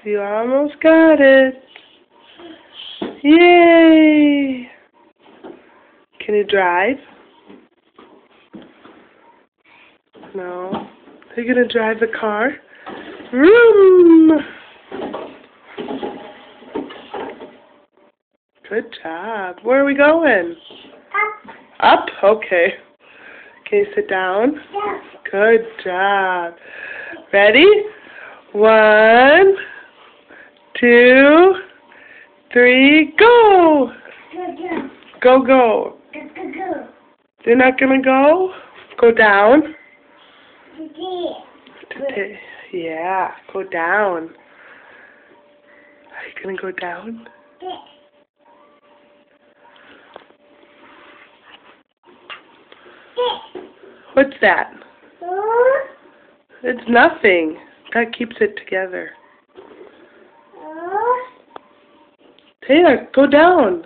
You almost got it. Yay! Can you drive? No. Are you going to drive the car? Vroom! Good job. Where are we going? Up. Up? Okay. Can you sit down? Yeah. Good job. Ready? 1, 2, 3, go! Go. Go, go. Go. You're not gonna go? Go down? Today. Yeah, go down. Are you gonna go down? What's that? It's nothing. That keeps it together. Taylor, go down.